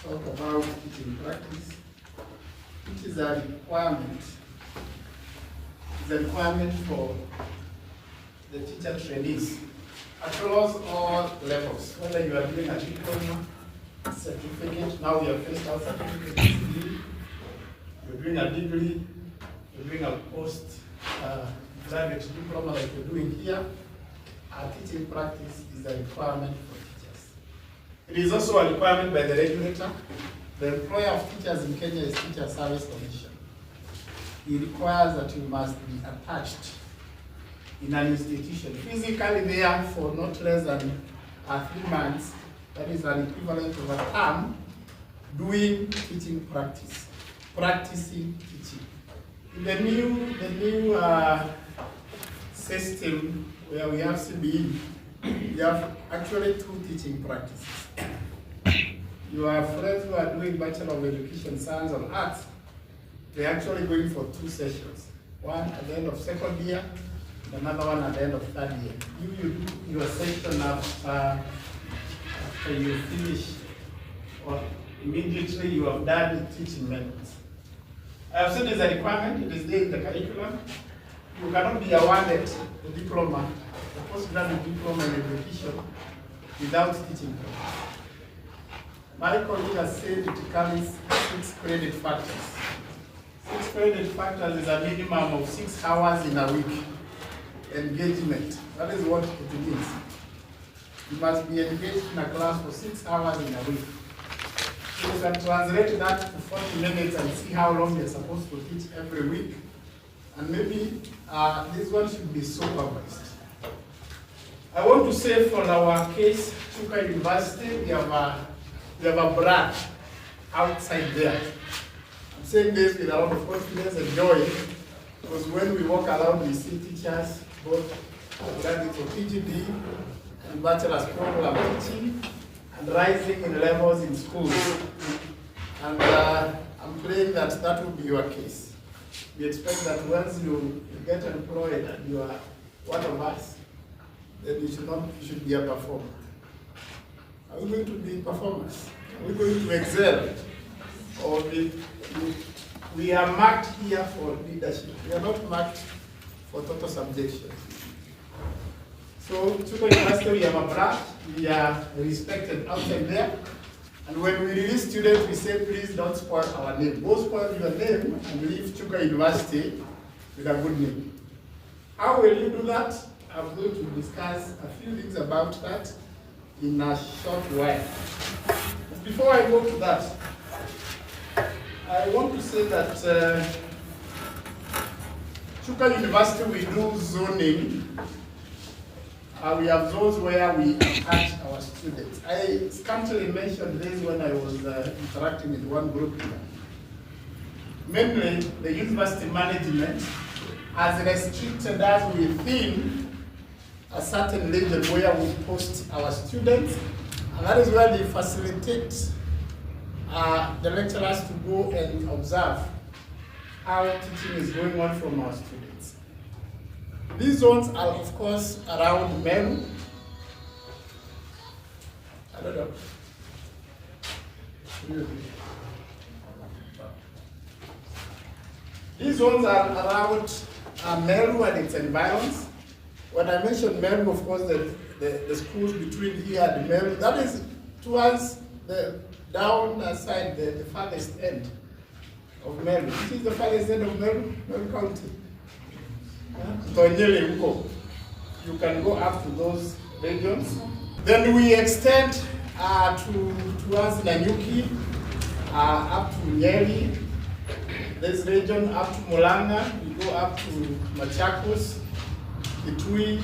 talk about teaching practice, which is a requirement. It's a requirement for the teacher trainees across all levels, whether you are doing a diploma, certificate, now we have finished our certificate, you're doing a degree, you're doing a post-graduate diploma like you're doing here. Teaching practice is a requirement for teachers. It is also a requirement by the regulator. The employer of teachers in Kenya is Teacher Service Commission. He requires that you must be attached in an institution, physically there for not less than 3 months. That is an equivalent of a term, doing teaching practice, practicing teaching. In the new system where we have CBE, we have actually 2 teaching practices. You have friends who are doing Bachelor of Education, Science and Arts. They're actually going for 2 sessions. One at the end of 2nd year, and another one at the end of 3rd year. You do your session after you finish, or immediately you have done the teaching methods. I have said there's a requirement, it is there in the curriculum. You cannot be awarded the diploma, the postgraduate diploma in education without teaching practice. My colleague has said it carries 6 credit factors. 6 credit factors is a minimum of 6 hours in a week engagement. That is what it means. You must be engaged in a class for 6 hours in a week. So you can translate that to 40 minutes and see how long you're supposed to teach every week. And maybe this one should be supervised. I want to say for our case, Chuka University, we have a branch outside there. I'm saying this with a lot of confidence and joy, because when we walk around, we see teachers, both graduates of PGD and bachelor's program teaching, and rising in levels in schools. And I'm praying that that will be your case. We expect that once you get employed and you are one of us, then you should be a performer. Are we going to be performers? Are we going to excel? Or we are marked here for leadership. We are not marked for total subjection. So, Chuka University, we have a branch. We are respected outside there. And when we release students, we say, please don't spoil our name. Go spoil your name and leave Chuka University with a good name. How will you do that? I'm going to discuss a few things about that in a short while. Before I go to that, I want to say that Chuka University, we do zoning. We have zones where we attach our students. I scantily mentioned this when I was interacting with one group here. Mainly, the university management has restricted us within a certain region where we post our students, and that is where they facilitate the lecturers to go and observe how teaching is going on from our students. These zones are, of course, around Meru. I don't know. These zones are around Meru and its environs. When I mentioned Meru, of course, the schools between here and Meru, that is towards the down side, the farthest end of Meru. Which is the farthest end of Meru County? You can go up to those regions. Then we extend towards Nanyuki, up to Nyeri, this region up to Mulanga. We go up to Machakos, Kitui.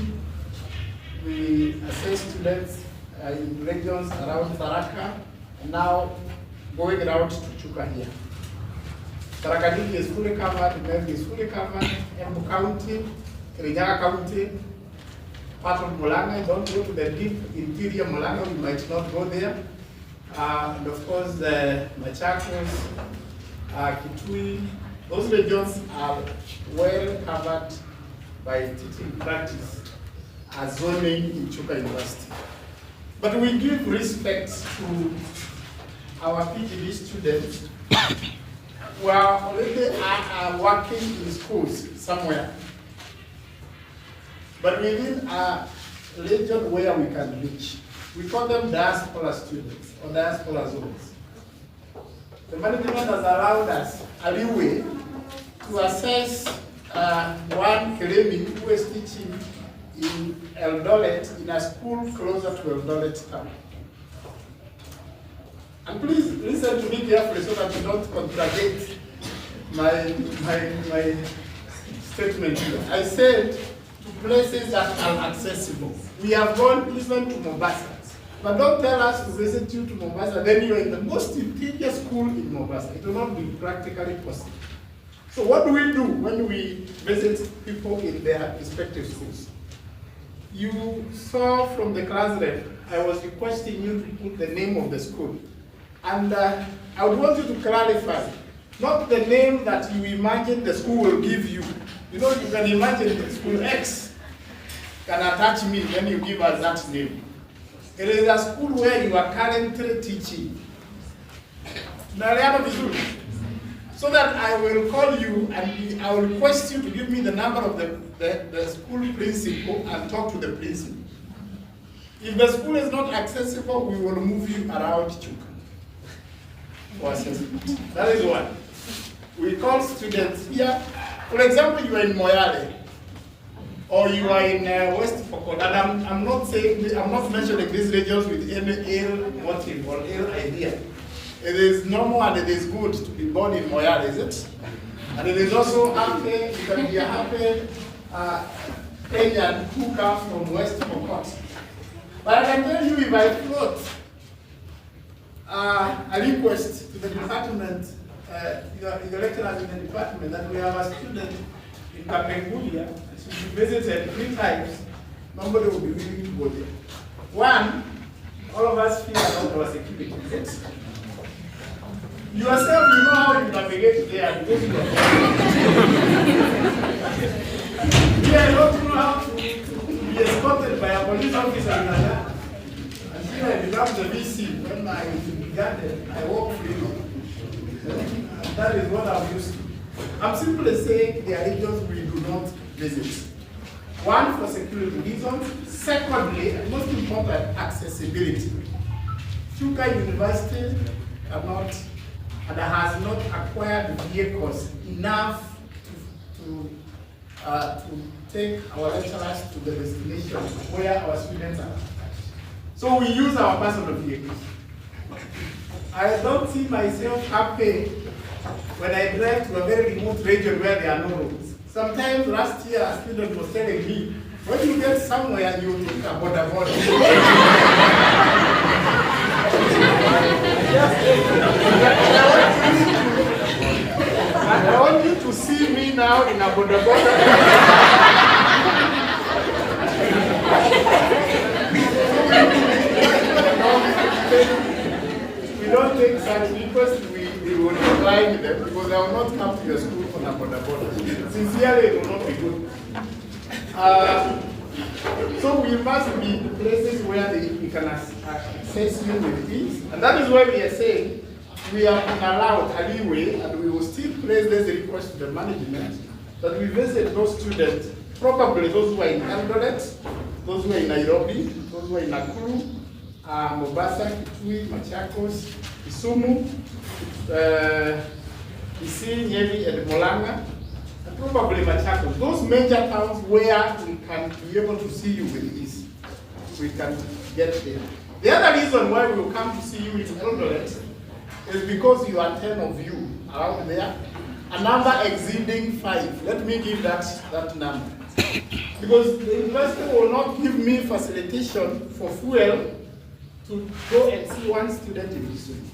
We assess students in regions around Tharaka, and now going around to Chuka here. Tharaka is fully covered, Meru is fully covered, Embu County, Kirinyaga County, part of Mulanga. Don't go to the deep interior Mulanga, we might not go there. And of course, the Machakos, Kitui, those regions are well covered by teaching practice as zoning in Chuka University. But we give respect to our PGD students who are already working in schools somewhere, but within a region where we can reach. We call them diaspora students or diaspora zones. The management has allowed us a leeway to assess one Keremi who is teaching in Eldoret in a school closer to Eldoret town. And please listen to me carefully so that you don't contradict my statement here. I said to places that are accessible. We have gone even to Mombasa. But don't tell us to visit you to Mombasa, then you are in the most interior school in Mombasa. It will not be practically possible. So what do we do when we visit people in their respective schools? You saw from the class rep, I was requesting you to put the name of the school. And I would want you to clarify, not the name that you imagine the school will give you. You know, you can imagine the school X can attach me when you give us that name. It is a school where you are currently teaching. So that I will call you and I will request you to give me the number of the school principal and talk to the principal. If the school is not accessible, we will move you around Chuka for assessment. That is one. We call students here. For example, you are in Moyale, or you are in West Pokot, and I'm not mentioning these regions with any ill motive or ill idea. It is normal and it is good to be born in Moyale, is it? And it is also happy, you can be a happy Kenyan who comes from West Pokot. But I can tell you, if I float a request to the department, the lecturers in the department, that we have a student in Kapenguria, and she visited 3 times, nobody will be willing to go there. One, all of us fear about our security. Yourself, you know how you navigate there. I don't know how to be escorted by a police officer in Ghana. Until I became the VC, when I began it, I walk freely. And that is what I'm used to. I'm simply saying there are regions we do not visit. One, for security reasons. Secondly, and most important, accessibility. Chuka University cannot and has not acquired vehicles enough to take our lecturers to the destination where our students are. So we use our personal vehicles. I don't see myself happy when I drive to a very remote region where there are no roads. Sometimes last year a student was telling me, when you get somewhere, you take a border border. I want you to see me now in a border border. We don't take such requests, we will decline them because I will not come to your school on a border border. Sincerely, it will not be good. So we must be in places where we can access you with ease. And that is why we are saying we are allowed a leeway and we will still place this request to the management that we visit those students, probably those who are in Eldoret, those who are in Nairobi, those who are in Nakuru, Mombasa, Kitui, Machakos, Kisumu, Kisii, Nyeri, and Molanga, and probably Machakos. Those major towns where we can be able to see you with ease. We can get there. The other reason why we will come to see you in Eldoret is because you are 10 of you around there, a number exceeding 5. Let me give that number. Because the university will not give me facilitation for fuel to go and see one student in Kisumu.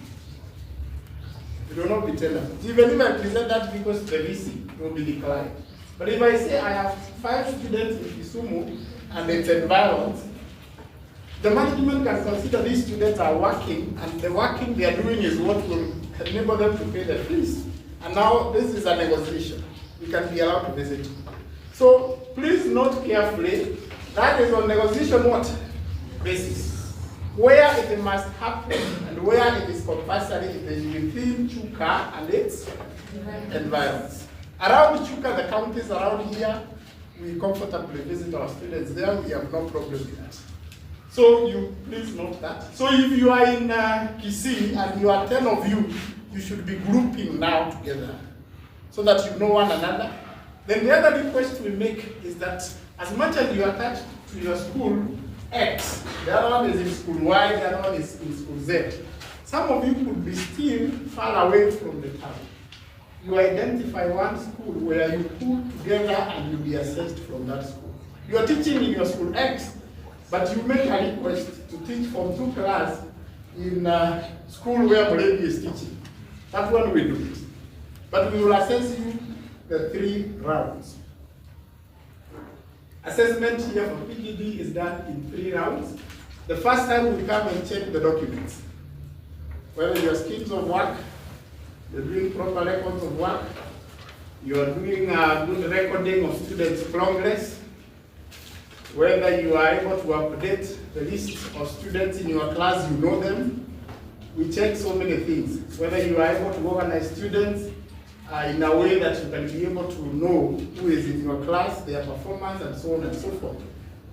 It will not be tender. Even if I present that because the VC, it will be declined. But if I say I have 5 students in Kisumu and its environment, the management can consider these students are working, and the working they are doing is what will enable them to pay the fees. And now this is a negotiation. We can be allowed to visit. So please note carefully, that is on negotiation what? Basis. Where it must happen and and where it is compulsory, it is within Chuka and its environs. Around Chuka, the counties around here, we comfortably visit our students there. We have no problem with that. So you please note that. So if you are in Kisii and you are 10 of you, you should be grouping now together so that you know one another. Then the other request we make is that as much as you are attached to your school X, the other one is in school Y, the other one is in school Z. Some of you could be still far away from the town. You identify one school where you pull together and you be assessed from that school. You are teaching in your school X, but you make a request to teach Form 2 class in school where Muledi is teaching. That one we do it. But we will assess you the 3 rounds. Assessment here for PGD is done in 3 rounds. The first time we come and check the documents. Whether your schemes of work, you're doing proper records of work, you are doing good recording of students' progress, whether you are able to update the list of students in your class, you know them. We check so many things, whether you are able to organize students in a way that you can be able to know who is in your class, their performance, and so on and so forth.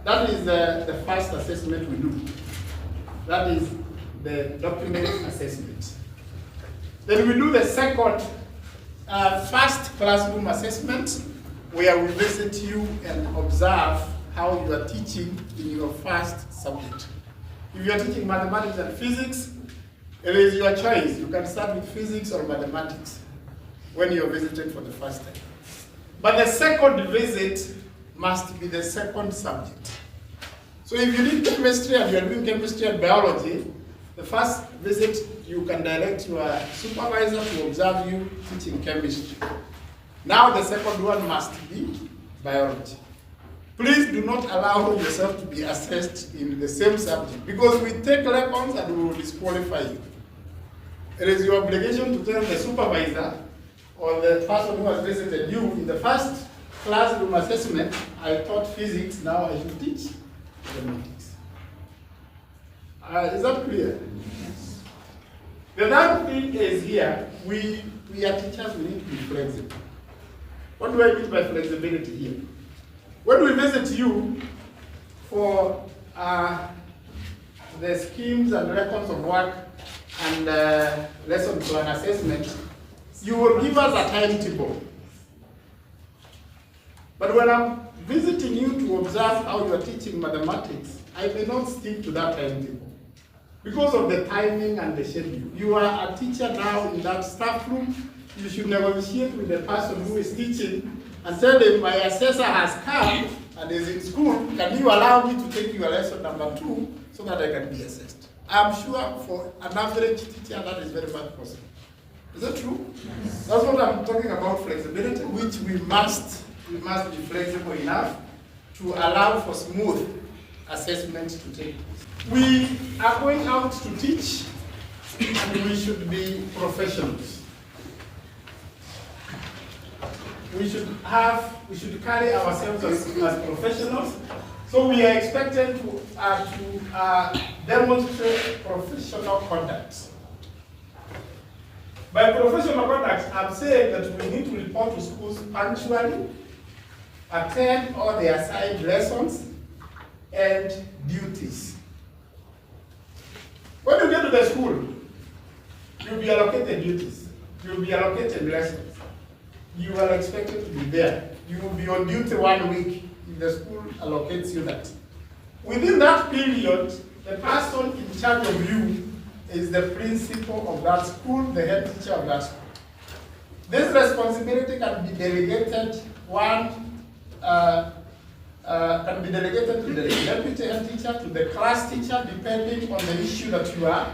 That is the first assessment we do. That is the document assessment. Then we do the second, first classroom assessment, where we visit you and observe how you are teaching in your first subject. If you are teaching mathematics and physics, it is your choice. You can start with physics or mathematics when you are visiting for the first time. But the second visit must be the second subject. So if you need chemistry and you are doing chemistry and biology, the first visit you can direct your supervisor to observe you teaching chemistry. Now the second one must be biology. Please do not allow yourself to be assessed in the same subject, because we take records and we will disqualify you. It is your obligation to tell the supervisor or the person who has visited you, in the first classroom assessment, I taught physics, now I should teach mathematics. Is that clear? Yes. The third thing is here, we are teachers, we need to be flexible. What do I mean by flexibility here? When we visit you for the schemes and records of work and lesson plan assessment, you will give us a timetable. But when I'm visiting you to observe how you are teaching mathematics, I may not stick to that timetable because of the timing and the schedule. You are a teacher now in that staff room. You should negotiate with the person who is teaching and tell them, my assessor has come and is in school. Can you allow me to take your lesson number 2 so that I can be assessed? I'm sure for an average teacher that is very much possible. Is that true? Yes. That's what I'm talking about, flexibility, which we must be flexible enough to allow for smooth assessment to take place. We are going out to teach, and we should be professionals. We should carry ourselves as professionals. So we are expected to demonstrate professional conduct. By professional conduct, I'm saying that we need to report to schools punctually, attend all the assigned lessons and duties. When you get to the school, you'll be allocated duties, you'll be allocated lessons. You are expected to be there. You will be on duty 1 week if the school allocates you that. Within that period, the person in charge of you is the principal of that school, the head teacher of that school. This responsibility can be delegated. Can be delegated to the deputy head teacher, to the class teacher, depending on the issue that you are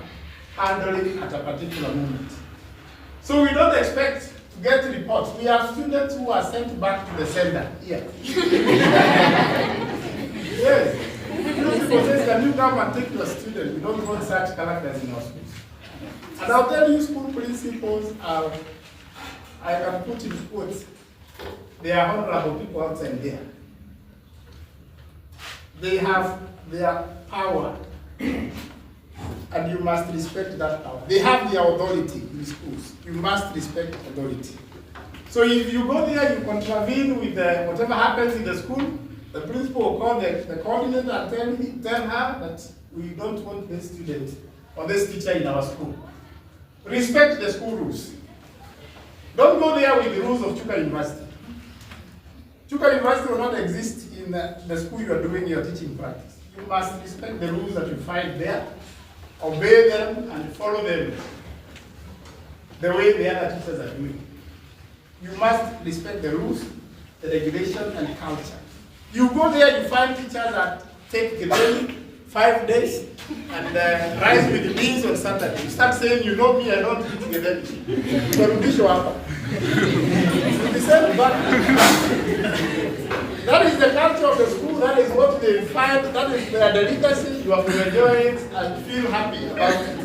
handling at a particular moment. So we don't expect to get reports. We have students who are sent back to the sender here. Yes. People say, can you come and take your student? We don't want such characters in our schools. And I'll tell you, school principals are, I can put in quotes, they are honorable people outside there. They have their power. and you must respect that power. They have the authority in schools. You must respect authority. So if you go there, you contravene with whatever happens in the school, the principal will call the coordinator and tell her that we don't want this student or this teacher in our school. Respect the school rules. Don't go there with the rules of Chuka University. Chuka University will not exist in the school you are doing your teaching practice. You must respect the rules that you find there, obey them, and follow them the way the other teachers are doing. You must respect the rules, the regulation, and culture. You go there, you find teachers that take the daily 5 days and rise with the beans on Saturday. You start saying, you know me, I don't eat the daily. You'll be show up. You'll be saying, but that is the culture of the school, that is what they find, that is their delicacy. You have to enjoy it and feel happy about it.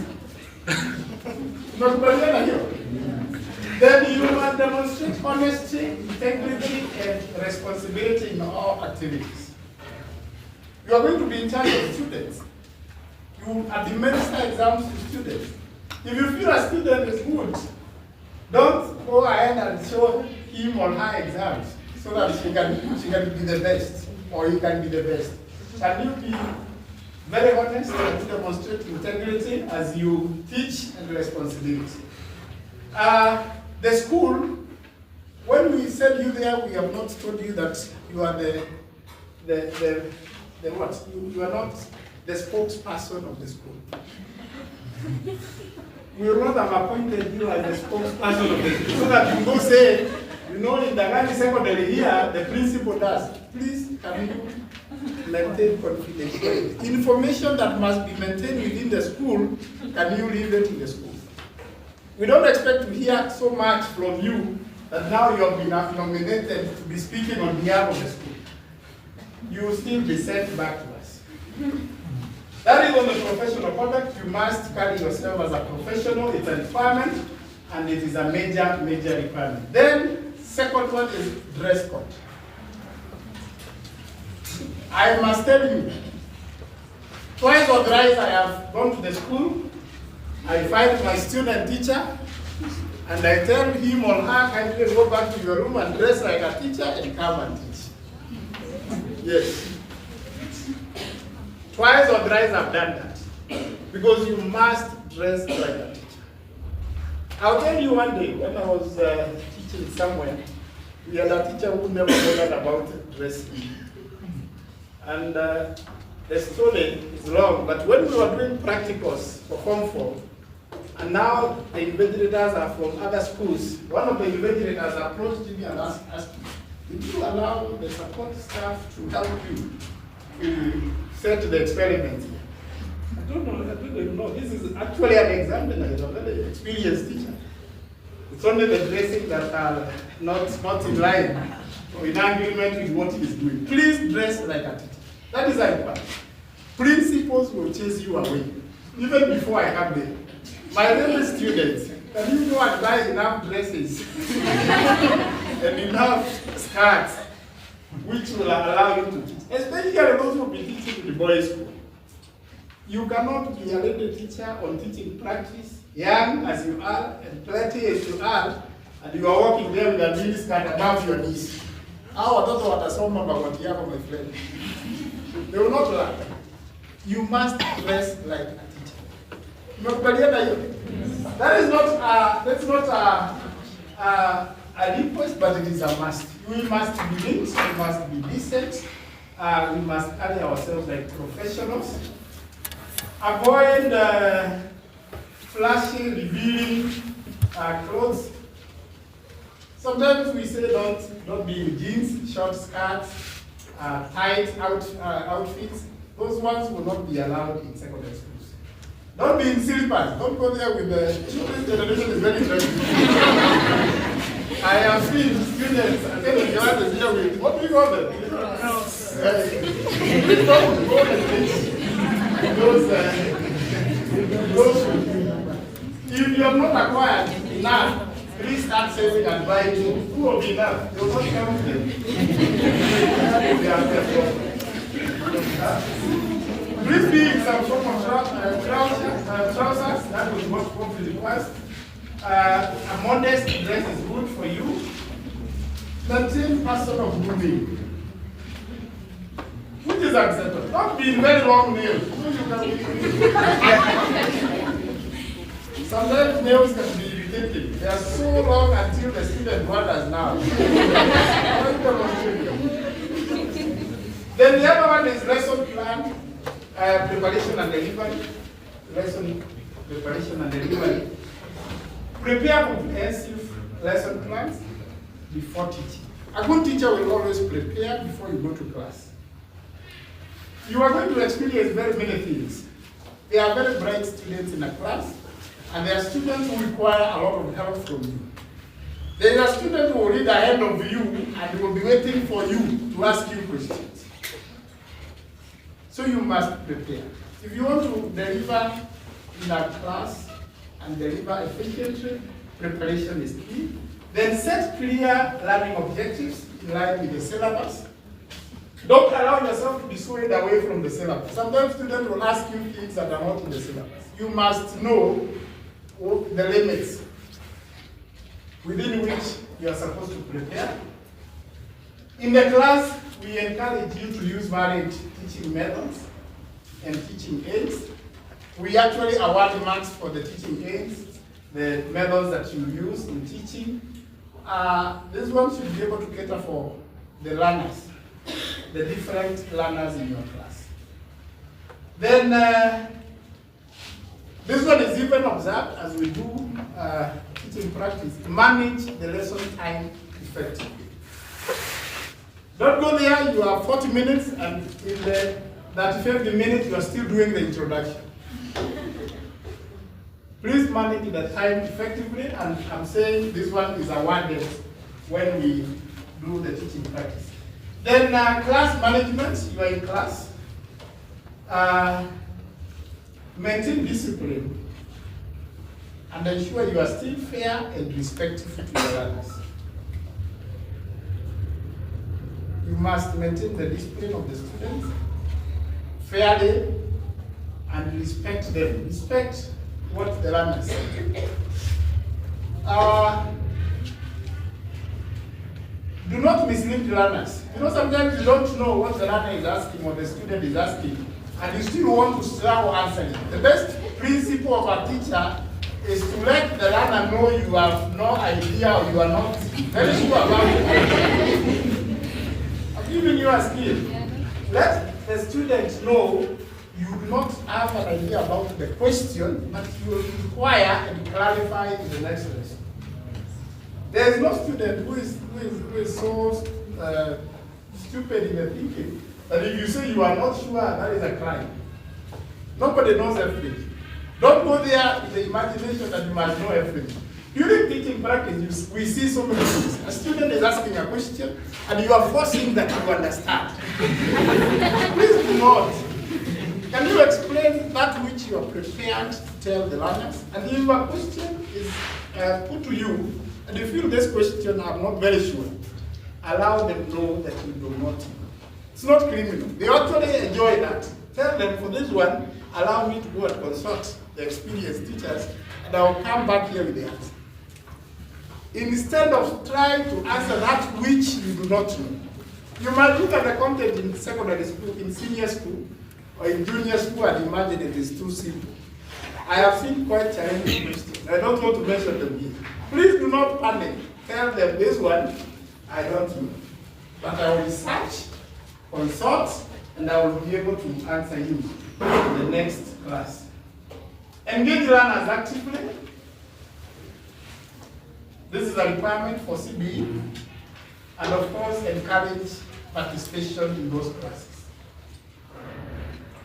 Then you must demonstrate honesty, integrity, and responsibility in all activities. You are going to be in charge of students. You administer exams to students. If you feel a student is good, don't go ahead and show him or her exams so that she can be the best, or he can be the best. Can you be very honest and demonstrate integrity as you teach and responsibility? The school, when we send you there, we have not told you that you are the what? You are not the spokesperson of the school. We will not have appointed you as the spokesperson of the school so that you go say, you know, in the Dagani secondary here, the principal does. Please, can you maintain confidentiality? Information that must be maintained within the school, can you leave it in the school? We don't expect to hear so much from you that now you have been nominated to be speaking on behalf of the school. You will still be sent back to us. That is on the professional conduct. You must carry yourself as a professional. It's a requirement, and it is a major requirement. Then, second one is dress code. I must tell you, twice or thrice I have gone to the school. I find my student teacher, and I tell him or her, kindly go back to your room and dress like a teacher and come and teach. Yes. Twice or thrice I've done that. Because you must dress like a teacher. I'll tell you one day, when I was teaching somewhere, we had a teacher who never bothered about dressing. And the story is long, but when we were doing practicals for Form 4, and now the invigilators are from other schools, one of the invigilators approached me and asked me, did you allow the support staff to help you to set the experiment here? I don't know. This is actually an examiner, a very experienced teacher. It's only the dressing that are not in line or in agreement with what he is doing. Please dress like a teacher. That is a requirement. Principals will chase you away, even before I come there. My little students, can you go and buy enough dresses and enough skirts which will allow you to teach? Especially those who will be teaching in the boys' school. You cannot be a little teacher on teaching practice, young as you are and plenty as you are, and you are walking there with a mini skirt above your knees. Our watoto watasoma bagoti yako, my friend. They will not learn. You must dress like a teacher. That is not a request, but it is a must. We must be neat, we must be decent, we must carry ourselves like professionals. Avoid flashy, revealing clothes. Sometimes we say don't be in jeans, short skirts, tight outfits. Those ones will not be allowed in secondary schools. Don't be in slippers. Don't go there with the children's generation is very interesting. I have seen students attending classes here with, what do you call them? If you have not acquired enough, please start saving and buy two. Who will be enough? They will not come to them. Please be in some sort of trouser trousers, that was what Pope requires. A modest dress is good for you. 13 personal grooming, which is acceptable. Not being very long nails. Sometimes nails can be irritating. They are so long until the student wonders now. Then the other one is lesson plan, preparation and delivery. Lesson preparation and delivery. Prepare comprehensive lesson plans before teaching. A good teacher will always prepare before you go to class. You are going to experience very many things. There are very bright students in a class, and there are students who require a lot of help from you. There is a student who will read ahead of you and will be waiting for you to ask you questions. So you must prepare. If you want to deliver in a class and deliver efficiently, preparation is key. Then set clear learning objectives in line with the syllabus. Don't allow yourself to be swayed away from the syllabus. Sometimes students will ask you things that are not in the syllabus. You must know the limits within which you are supposed to prepare. In the class, we encourage you to use varied teaching methods and teaching aids. We actually award marks for the teaching aids, the methods that you use in teaching. This one should be able to cater for the learners, the different learners in your class. Then this one is even observed as we do teaching practice. Manage the lesson time effectively. Don't go there, you have 40 minutes, and in the 35 minutes, you are still doing the introduction. Please manage the time effectively, and I'm saying this one is awarded when we do the teaching practice. Then class management, you are in class. Maintain discipline and ensure you are still fair and respectful to your learners. You must maintain the discipline of the students fairly and respect them. Respect what the learners say. Do not mislead the learners. You know, sometimes you don't know what the learner is asking or the student is asking, and you still want to struggle answering. The best principle of a teacher is to let the learner know you have no idea or you are not very sure about it. I'm giving you a skill. Let the student know you do not have an idea about the question, but you will inquire and clarify in the next lesson. There is no student who is so stupid in the thinking that if you say you are not sure, that is a crime. Nobody knows everything. Don't go there with the imagination that you must know everything. During teaching practice, we see so many things. A student is asking a question, and you are forcing that you understand. Please do not. Can you explain that which you are prepared to tell the learners? And if a question is put to you, and you feel this question, I'm not very sure, allow them know that you do not know. It's not criminal. They actually enjoy that. Tell them, for this one, allow me to go and consult the experienced teachers, and I will come back here with the answer. Instead of trying to answer that which you do not know. You might look at the content in secondary school, in senior school, or in junior school, and imagine it is too simple. I have seen quite challenging questions. I don't want to mention them here. Please do not panic. Tell them this one, I don't know. But I will research, consult, and I will be able to answer you in the next class. Engage learners actively. This is a requirement for CBE. And of course, encourage participation in those classes.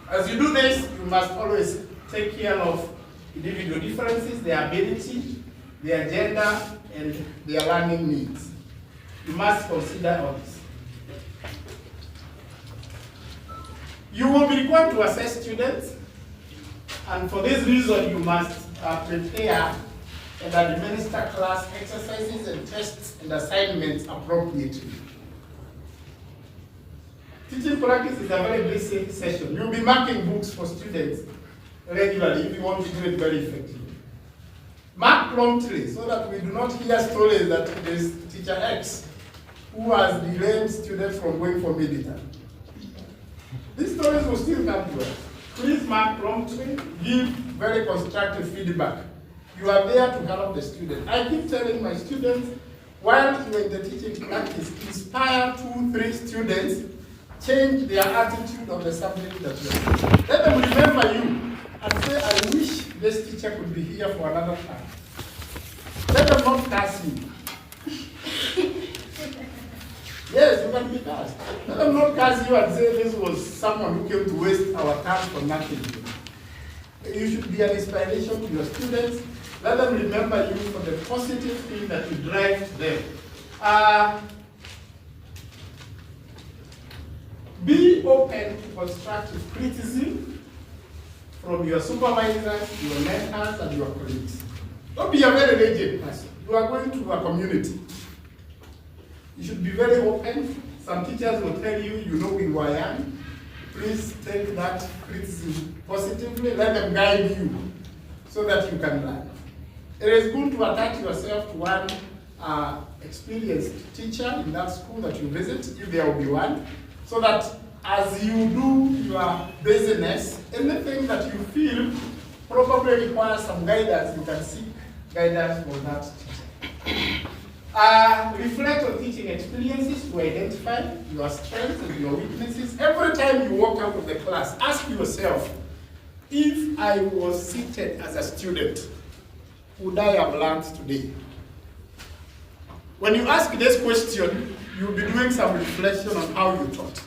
As you do this, you must always take care of individual differences, their ability, their gender, and their learning needs. You must consider all this. You will be required to assess students, and for this reason, you must prepare and administer class exercises and tests and assignments appropriately. Teaching practice is a very basic session. You'll be marking books for students, regularly if you want to do it very effectively. Mark promptly so that we do not hear stories that there is teacher X who has delayed students from going for medical. These stories will still come to us. Please mark promptly, give very constructive feedback. You are there to help the student. I keep telling my students, while you are in the teaching practice, inspire 2-3 students, change their attitude on the subject that you are teaching. Let them remember you and say, I wish this teacher could be here for another time. Let them not curse you. Yes, you can be cursed. Let them not curse you and say this was someone who came to waste our time for nothing. You should be an inspiration to your students. Let them remember you for the positive thing that you drive them. Be open to constructive criticism from your supervisors, your mentors, and your colleagues. Don't be a very rigid person. You are going to a community. You should be very open. Some teachers will tell you, you know who I am. Please take that criticism positively. Let them guide you so that you can learn. It is good to attach yourself to one experienced teacher in that school that you visit, if there will be one, so that as you do your business, anything that you feel probably requires some guidance, you can seek guidance from that teacher. Reflect on teaching experiences to identify your strengths and your weaknesses. Every time you walk out of the class, ask yourself, if I was seated as a student, would I have learned today? When you ask this question, you'll be doing some reflection on how you taught.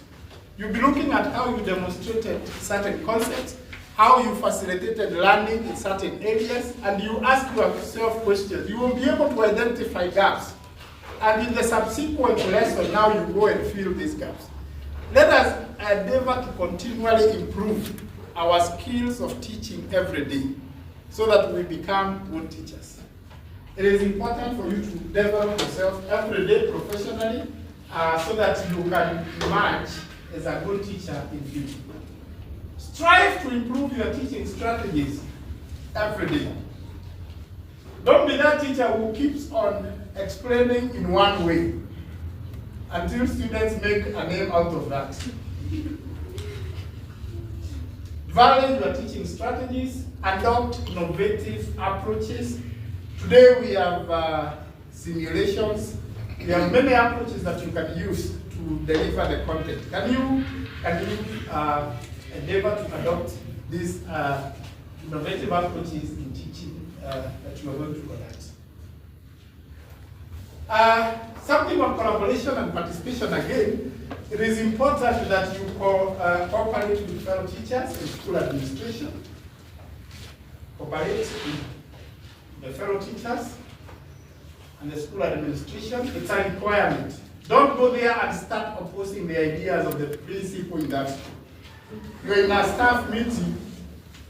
You'll be looking at how you demonstrated certain concepts, how you facilitated learning in certain areas, and you ask yourself questions. You will be able to identify gaps. And in the subsequent lesson, now you go and fill these gaps. Let us endeavor to continually improve our skills of teaching every day so that we become good teachers. It is important for you to develop yourself every day professionally so that you can emerge as a good teacher in future. Strive to improve your teaching strategies every day. Don't be that teacher who keeps on explaining in one way until students make a name out of that. Value your teaching strategies, adopt innovative approaches. Today we have simulations. We have many approaches that you can use to deliver the content. Can you endeavor to adopt these innovative approaches in teaching that you are going to conduct? Something on collaboration and participation again. It is important that you cooperate with fellow teachers and school administration. Cooperate with the fellow teachers and the school administration. It's a requirement. Don't go there and start opposing the ideas of the principal in that school. You're in a staff meeting,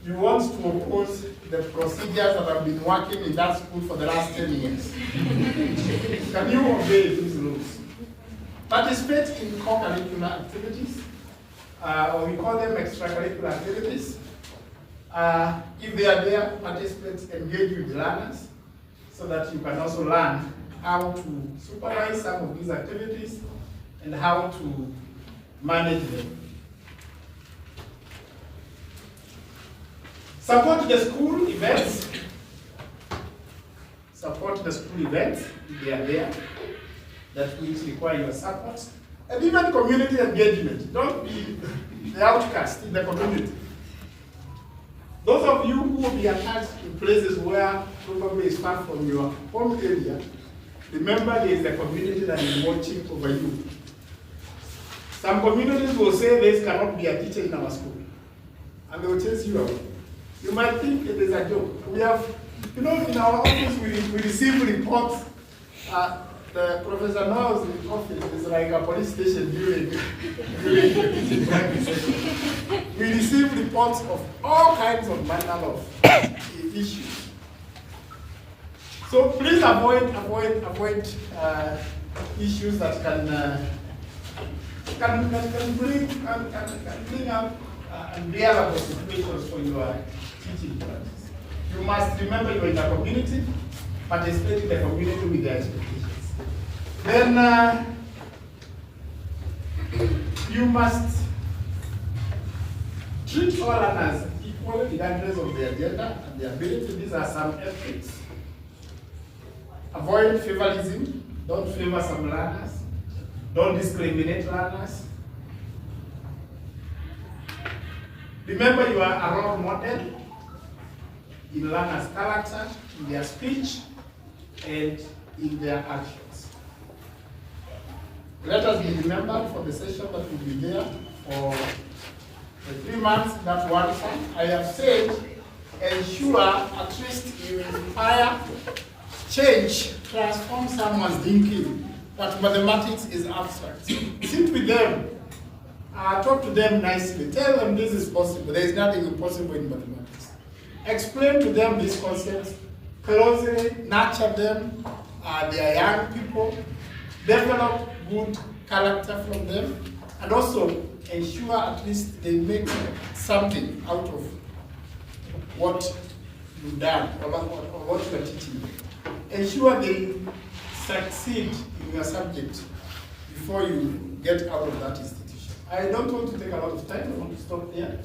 you want to oppose the procedures that have been working in that school for the last 10 years. Can you obey these rules? Participate in co-curricular activities, or we call them extracurricular activities. If they are there, participate, engage with learners, so that you can also learn how to supervise some of these activities and how to manage them. Support the school events. Support the school events if they are there, that which require your support. And even community engagement. Don't be the outcast in the community. Those of you who will be attached in places where probably is far from your home area, remember there is a community that is watching over you. Some communities will say there cannot be a teacher in our school, and they will chase you out. You might think it is a joke. We have, in our office we receive reports. The Professor Noah's office is like a police station during the teaching practice session. We receive reports of all kinds of manner of issues. So please avoid issues that can bring up unbearable situations for your teaching practice. You must remember you're in a community, participate in the community with their expectations. Then you must treat all learners equally regardless of their gender and their ability. These are some ethics. Avoid favoritism. Don't favor some learners. Don't discriminate learners. Remember, you are a role model in learners' character, in their speech, and in their actions. Let us be remembered for the session that will be there for the 3 months, that one time. I have said, ensure at least you inspire, change, transform someone's thinking, that mathematics is abstract. Sit with them, talk to them nicely, tell them this is possible, there is nothing impossible in mathematics. Explain to them these concepts, closely nurture them, they are young people, develop good character from them, and also ensure at least they make something out of what you've done or what you are teaching them. Ensure they succeed in your subject before you get out of that institution. I don't want to take a lot of time, I want to stop there.